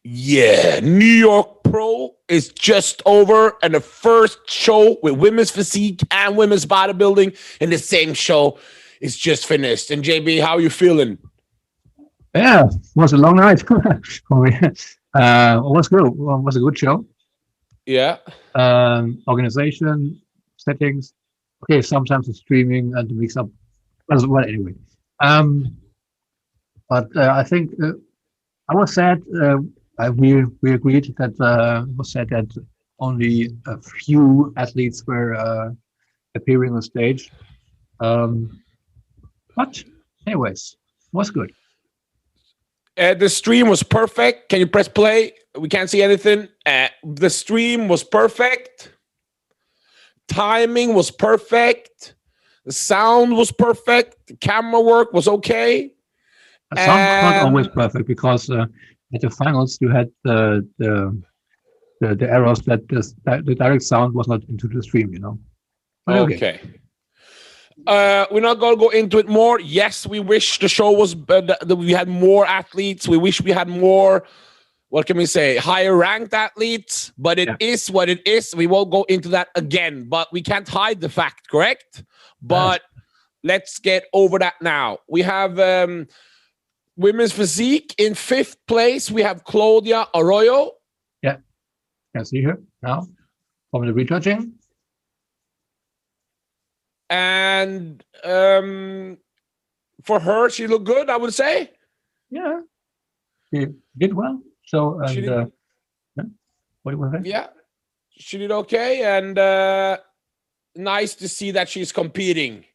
Yeah, New York Pro is just over, and the first show with women's physique and women's bodybuilding in the same show is just finished. And JB, how are you feeling? Yeah, it was a long night for me. It was good. It was a good show. Yeah. Organization, settings. Okay, sometimes the streaming and the mix up. Well, anyway. But I think I was sad. We agreed that it was said that only a few athletes were appearing on stage. But anyways, was good. The stream was perfect. Can you press play? We can't see anything. The stream was perfect. Timing was perfect. The sound was perfect. The camera work was okay. The sound was not always perfect because at the finals you had the errors that the direct sound was not into the stream. But okay. We're not going to go into it more. Yes, we wish the show was that we had more athletes. We wish we had more, what can we say, higher ranked athletes. But it is what it is. We won't go into that again. But we can't hide the fact, correct? But let's get over that now. We have women's physique in 5th place. We have Claudia Arroyo. Yeah, can see her now from the retouching. And for her, she looked good, I would say. Yeah, she did well. So, and, she did, what was that? Yeah, she did okay. And nice to see that she's competing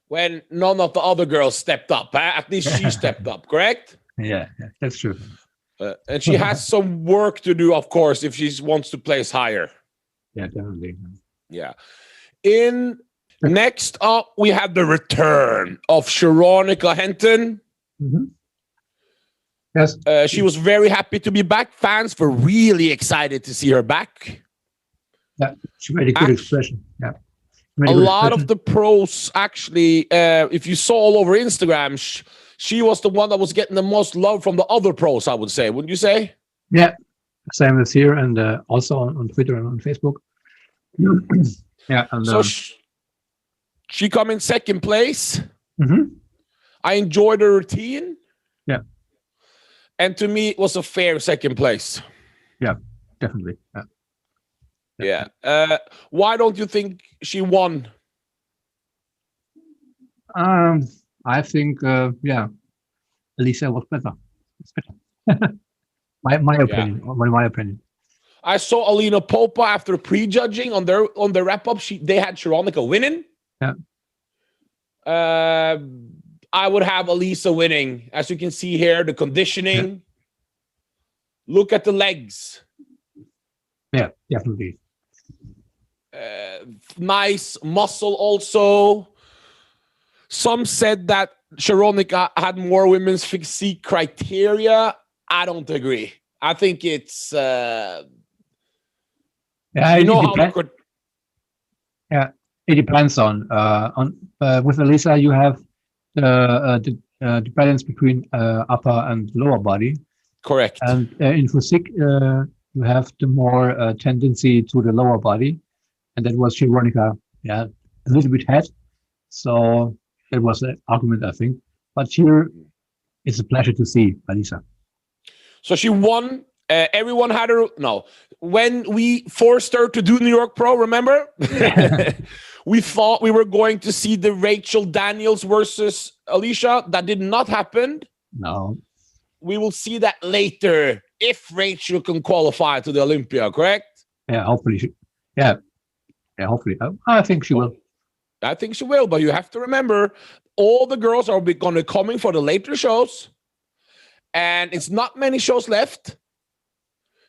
when none of the other girls stepped up. At least she stepped up, correct? Yeah, that's true. And she has some work to do, of course, if she wants to place higher. Yeah, definitely. Yeah. Next up, we have the return of Sheronica Henton. Mm-hmm. Yes. She was very happy to be back. Fans were really excited to see her back. Yeah, she made a good expression. Yeah. A lot of the pros, actually, if you saw all over Instagram, she was the one that was getting the most love from the other pros, I would say. Wouldn't you say? Yeah, same as here and also on Twitter and on Facebook. Yeah. And, so she come in 2nd place. Mm-hmm. I enjoyed her routine. Yeah. And to me, it was a fair 2nd place. Yeah, definitely. Yeah. Why don't you think she won? I think, Alyssa was better. It's better. my opinion. Yeah. My opinion. I saw Alina Popa after prejudging on their wrap up. They had Sheronica winning. Yeah. I would have Alyssa winning. As you can see here, the conditioning. Yeah. Look at the legs. Yeah, definitely. Nice muscle also. Some said that Sheronica had more women's physique criteria. I don't agree. I think it's it depends on with Alyssa you have the balance between upper and lower body. Correct. And in physique you have the more tendency to the lower body, and that was Sheronica. Yeah, a little bit had. So it was an argument, I think. But here it's a pleasure to see Alyssa. So she won. Everyone had her. No, when we forced her to do New York Pro, remember? We thought we were going to see the Rachel Daniels versus Alyssa. That did not happen. No. We will see that later if Rachel can qualify to the Olympia, correct? Yeah, hopefully. Yeah, hopefully. I think she will. I think she will, but you have to remember, all the girls are going to coming for the later shows, and it's not many shows left.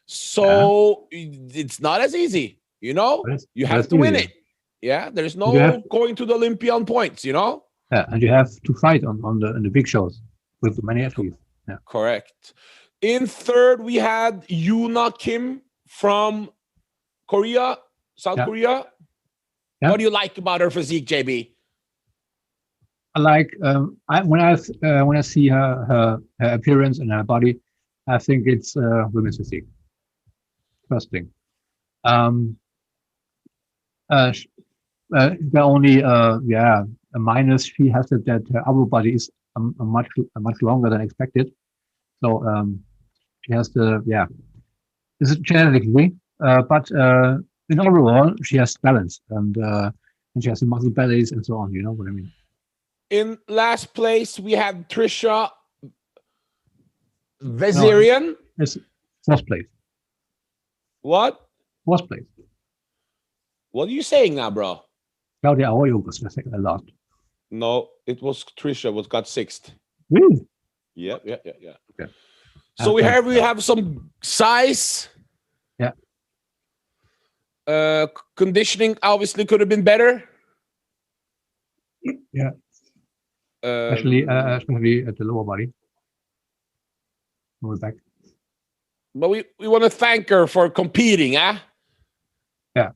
So it's not as easy, you have to win it. Yeah, there's no going to the Olympian points, Yeah, and you have to fight on the big shows with many athletes. Yeah, correct. In 3rd, we had Yeona Kim from Korea, South Korea. Yeah. What do you like about her physique, JB? I like when I see her appearance and her body, I think it's women's physique. First thing. Um, the only a minus she has that her upper body is much longer than expected. So she has this is genetically, but in overall she has balance and she has the muscle bellies and so on. You know what I mean? In last place, we had Patricia Vezirian. No, it's fourth place. What? Fourth place. What are you saying now, bro? Claudia Arroyo was the second last. No, it was Patricia was got sixth. Really? Yeah. Okay. So we have some size. Yeah. Conditioning obviously could have been better. Yeah. Especially at the lower body. We're back. But we want to thank her for competing, huh? Yeah.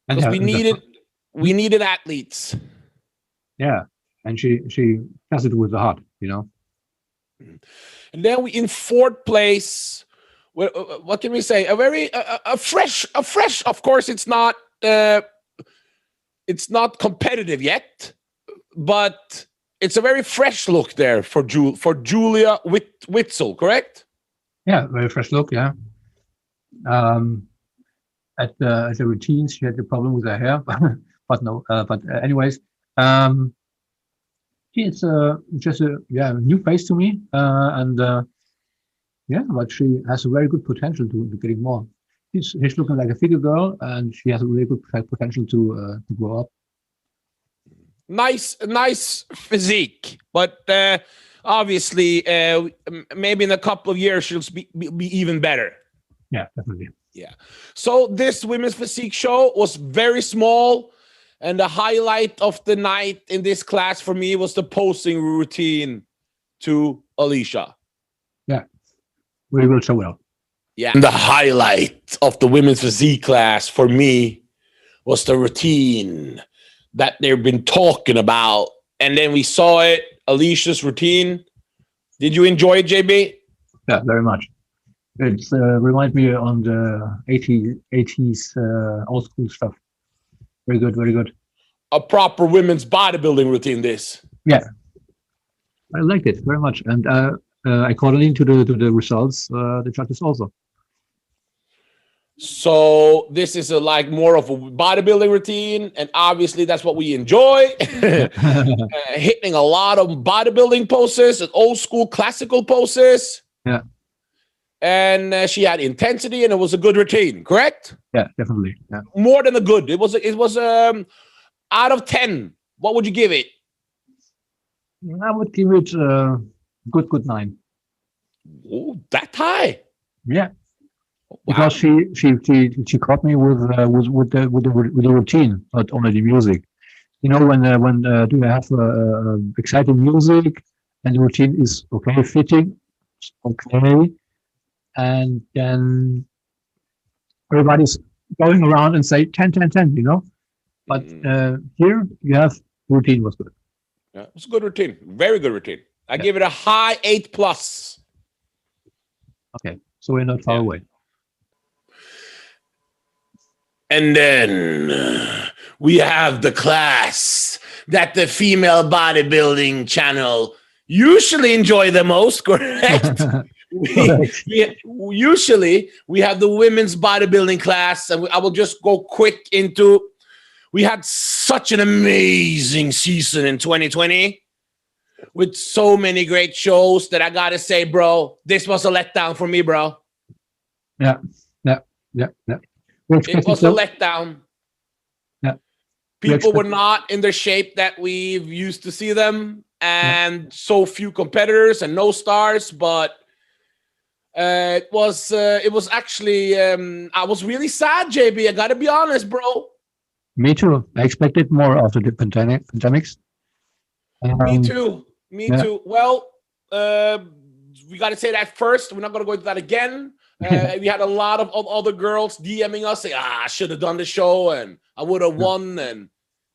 Because we needed athletes. Yeah. And she does it with the heart, you know. And then we in fourth place. What can we say? A fresh. Of course, it's not competitive yet, but it's a very fresh look there for Julia Whitesel, correct? Yeah, very fresh look. Yeah. At the routine, she had a problem with her hair, but no. Anyways, it's just a new face to me, but she has a very good potential to getting more. She's looking like a figure girl, and she has a really good potential to grow up. Nice physique, but obviously, maybe in a couple of years she'll be even better. Yeah, definitely. Yeah. So this women's physique show was very small, and the highlight of the night in this class for me was the posing routine to Alicia. Yeah, we will show well. Yeah. And the highlight of the women's physique class for me was the routine that they've been talking about. And then we saw it, Alicia's routine. Did you enjoy it, JB? Yeah, very much. It reminds me on the 80s old school stuff. Very good, very good. A proper women's bodybuilding routine, this. Yeah. I liked it very much. And according to the results, the judges also. So this is like more of a bodybuilding routine, and obviously that's what we enjoy. Hitting a lot of bodybuilding poses and old school classical poses. Yeah. And she had intensity, and it was a good routine, correct? Yeah, definitely. Yeah. More than a good. It was out of 10. What would you give it? I would give it good 9. Oh, that high? Yeah. Because she caught me with the routine, not only the music. You know, when do you have exciting music and the routine is okay, fitting, okay, and then everybody's going around and say 10, 10, 10, you know. But here you have routine was good. Yeah, it's a good routine, very good routine. I give it a high 8+. Okay, so we're not far away. And then we have the class that the female bodybuilding channel usually enjoy the most, correct? Usually we have the women's bodybuilding class, and I will just go quick into. We had such an amazing season in 2020 with so many great shows that I gotta say, bro, this was a letdown for me, bro. Yeah. It was a letdown. Yeah. People were not in the shape that we've used to see them, and so few competitors and no stars. But it was actually I was really sad, JB. I gotta be honest, bro. Me too. I expected more after the pandemics. Me too. Well, we got to say that first. We're not going to go into that again. We had a lot of other girls DMing us saying, I should have done the show and I would have won. And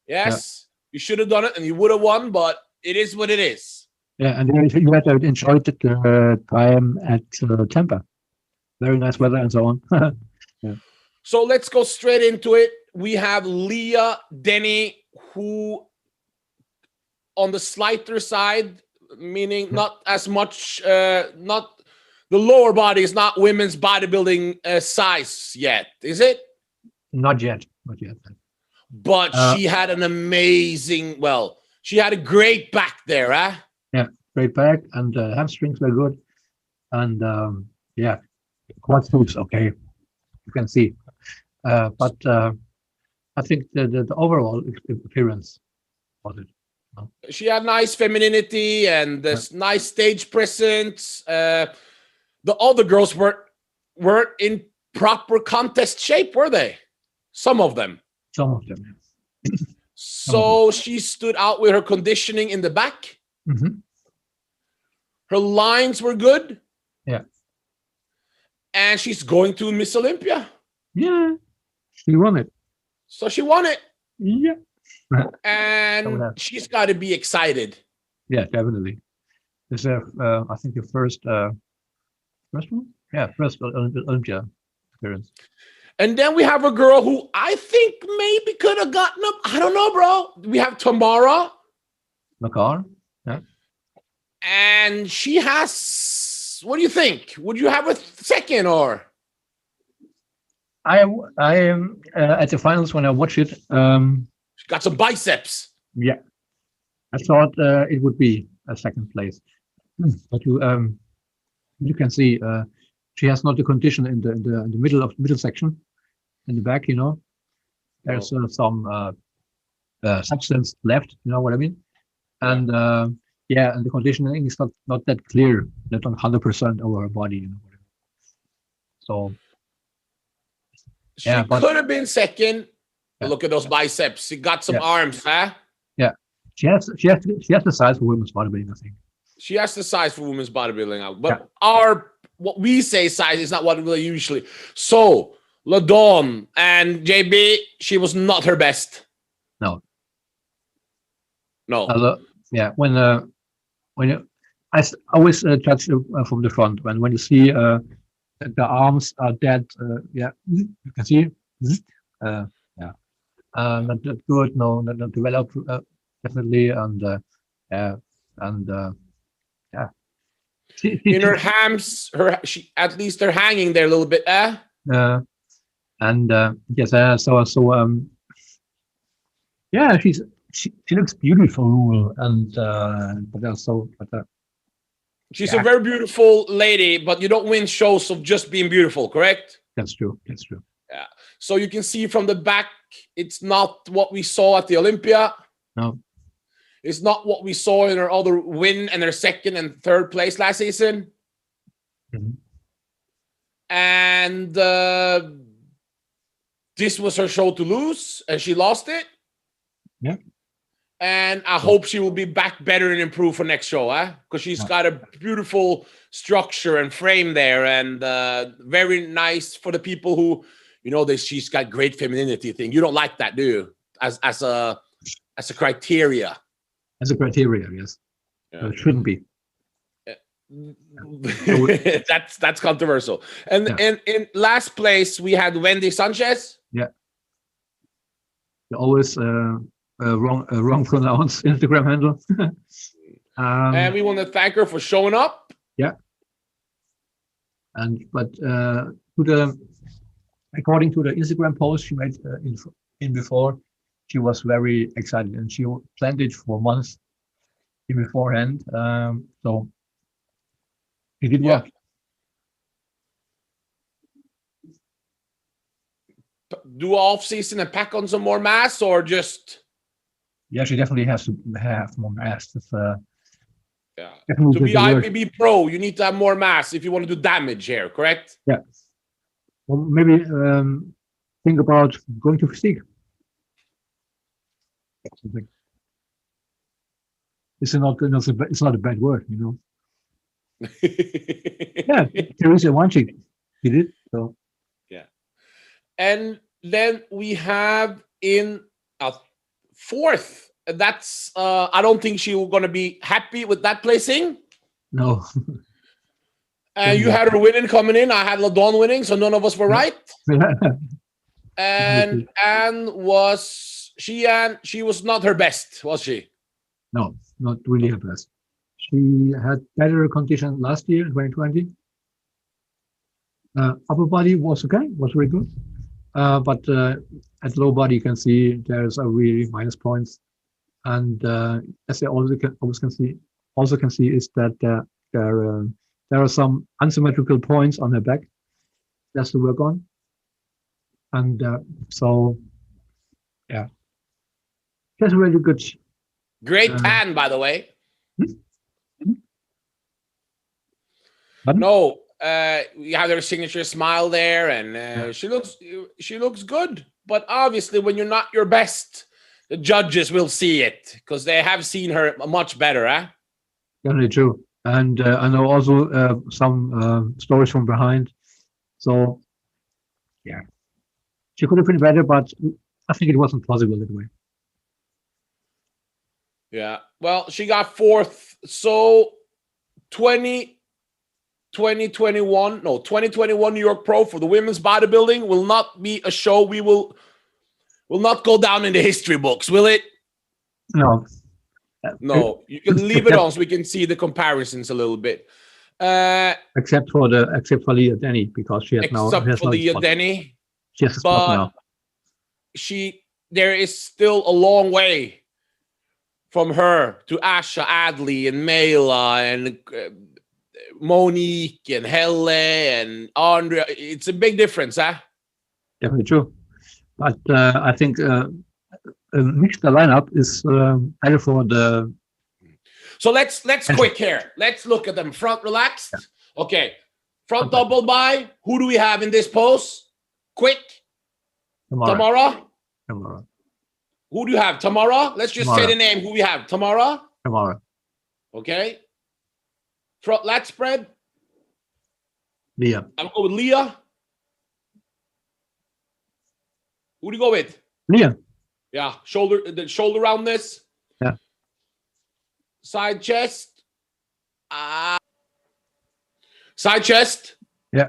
yes, you should have done it and you would have won, but it is what it is. Yeah, and you had enjoyed the time at Tampa. Very nice weather and so on. Yeah. So let's go straight into it. We have Leah Dennie, who on the slighter side, meaning not as much, not the lower body is not women's bodybuilding size yet, is it? Not yet. Not yet. But she had an amazing, she had a great back there, huh? Yeah, great back, and hamstrings were good. And yeah, quad suits, okay. You can see. But I think the overall appearance was it. She had nice femininity and this nice stage presence. The other girls weren't in proper contest shape, were they? Some of them. Some of them. So she stood out with her conditioning in the back. Mm-hmm. Her lines were good. Yeah. And she's going to Miss Olympia. Yeah. She won it. So she won it. Yeah. And she's got to be excited. Yeah, definitely. This is, I think, the first one? Yeah, first Olympia experience. And then we have a girl who I think maybe could have gotten up. I don't know, bro. We have Tamara Makar. Yeah. And she has, what do you think? Would you have a second or? I am at the finals when I watch it. She got some biceps. Yeah. I thought it would be a second place. But you can see she has not the condition in the middle section. In the back, there's some substance left, you know what I mean? And yeah, and the conditioning is not that clear, not 100% over her body, you know what I mean? So she could have been second. Yeah. Look at those biceps. She got some arms, huh? Yeah, she has the size for women's bodybuilding, I think. She has the size for women's bodybuilding, but what we say size is not what we usually. So LaDawn and JB, she was not her best. No. Yeah, when I always judge from the front when you see the arms are dead. Yeah, you can see. Not that good. No, not developed definitely, and yeah. In her hams, she at least they're hanging there a little bit. And yes, yeah, she looks beautiful, and but also, she's a very beautiful lady, but you don't win shows of just being beautiful, correct? That's true. Yeah. So you can see from the back, it's not what we saw at the Olympia. No. It's not what we saw in her other win and her second and third place last season. Mm-hmm. And this was her show to lose, and she lost it. Yeah. And I hope she will be back better and improve for next show, because she's got a beautiful structure and frame there, and very nice for the people who, she's got great femininity thing. You don't like that, do you? As a criteria. As a criteria, yes. Yeah. It shouldn't be. That's controversial. And in last place we had Wendy Sanchez. Yeah. You always wrong pronounced Instagram handle. And we want to thank her for showing up. Yeah. But according to the Instagram post she made in before, she was very excited, and she planned it for months beforehand. So it did work. Do off season and pack on some more mass, or just? Yeah, she definitely has to have more mass. To be IFBB pro, you need to have more mass if you want to do damage here, correct? Yeah. Well, maybe think about going to Physique. It's not a bad word, Yeah, Patricia one chick did it. So yeah, and then we have in a fourth that's I don't think she was gonna be happy with that placing. No. And you had her winning coming in. I had LaDawn winning, so none of us were right. And Anne was Sheehan. She was not her best, was she? No, not really her best. She had better condition last year, 2020. Upper body was okay, was very good. But at low body, you can see there's a really minus points. And as I also can see is that there are some unsymmetrical points on her back. That's to work on. And so, yeah, that's really good. Great tan, by the way. Pardon? No, you have her signature smile there, and she looks good. But obviously, when you're not your best, the judges will see it because they have seen her much better, huh? Definitely true. And I know also some stories from behind. So, yeah, she could have been better, but I think it wasn't possible that way. Yeah. Well, she got fourth. So 2021 New York Pro for the women's bodybuilding will not be a show we will not go down in the history books, will it? No. No, you can leave it on so we can see the comparisons a little bit. Except for Leah Dennie, because she has now. Except for Leah Dennie. She has a spot now. There is still a long way from her to Asha Adley and Mela and Monique and Helle and Andrea. It's a big difference, huh? Definitely true. But I think mixed lineup is better for the. So let's quick here. Let's look at them. Front relaxed. Yeah. Okay. Front double by. Who do we have in this pose? Quick. Tamara. Who do you have? Tamara? Let's just say the name. Who we have? Tamara? Okay. Front lat spread. Leah. I'll go with Leah. Who do you go with? Leah. Yeah. The shoulder roundness. Yeah. Side chest. Side chest. Yeah.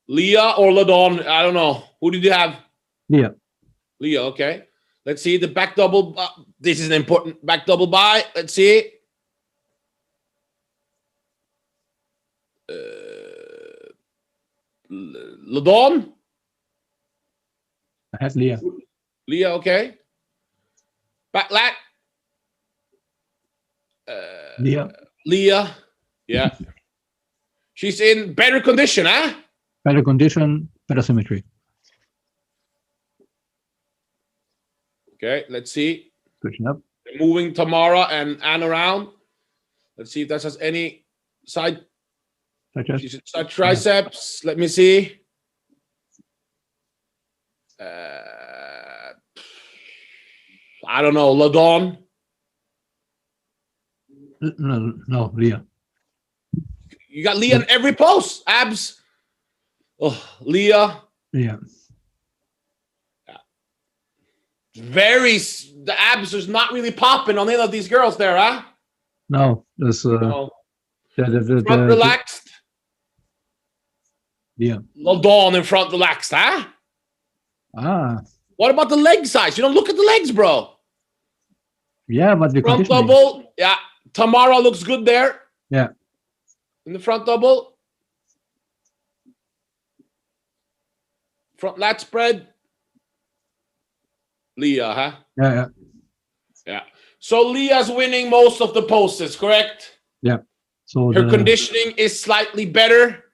Leah or LaDawn? I don't know. Who did you have? Leah. Leah, okay. Let's see the back double. This is an important back double by. Let's see. LaDawn? I had Leah. Leah, okay. Back lat. Leah. Yeah. She's in better condition, huh? Better condition, better symmetry. Okay, let's see. Switching up. Moving Tamara and Anne around. Let's see if that has any side triceps. Let me see. I don't know. LaDawn? No, Leah. You got Leah in every pose. Abs. Oh, Leah. Yeah. The abs is not really popping on any of these girls there, huh? No, there's front relaxed. Yeah. LaDawn in front relaxed, huh? What about the leg size? You don't look at the legs, bro. Yeah, but the front double. Yeah, Tamara looks good there. Yeah. In the front double. Front lat spread. Leah, huh? Yeah. So Leah's winning most of the poses, correct? Yeah. So her conditioning is slightly better.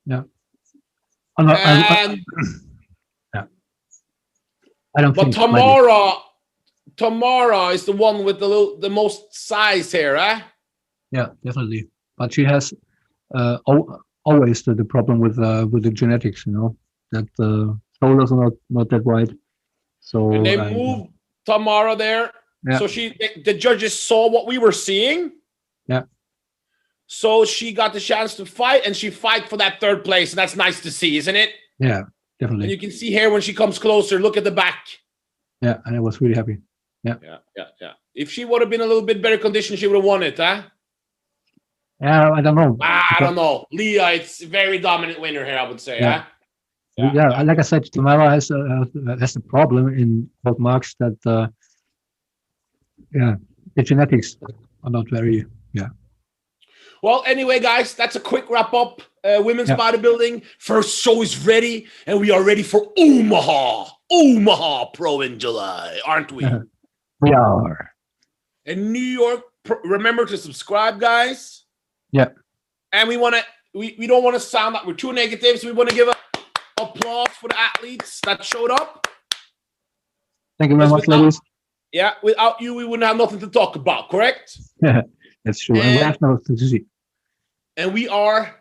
Yeah. Yeah. I don't think. But Tamara is the one with the most size here, huh? Yeah, definitely. But she has always the problem with the genetics, that the shoulders are not that wide. So and they moved Tamara there. Yeah. So the judges saw what we were seeing. Yeah. So she got the chance to fight, and she fight for that third place, and that's nice to see, isn't it? Yeah, definitely. And you can see here when she comes closer, look at the back. Yeah, and I was really happy. Yeah. If she would have been a little bit better condition, she would have won it, huh? Yeah, I don't know. I don't know. Leah, it's a very dominant winner here, I would say, Yeah. huh? Yeah, like I said, Tamara has a problem in quote marks that the genetics are not very. Well, anyway, guys, that's a quick wrap up. Women's bodybuilding first show is ready, and we are ready for Omaha Pro in July, aren't we? We are. In New York, remember to subscribe, guys. Yeah. And we don't want to sound like we're too negative, so we want to give applause for the athletes that showed up. Thank you very much, ladies. Yeah, without you, we wouldn't have nothing to talk about, correct? That's true. And we have nothing to see. And we are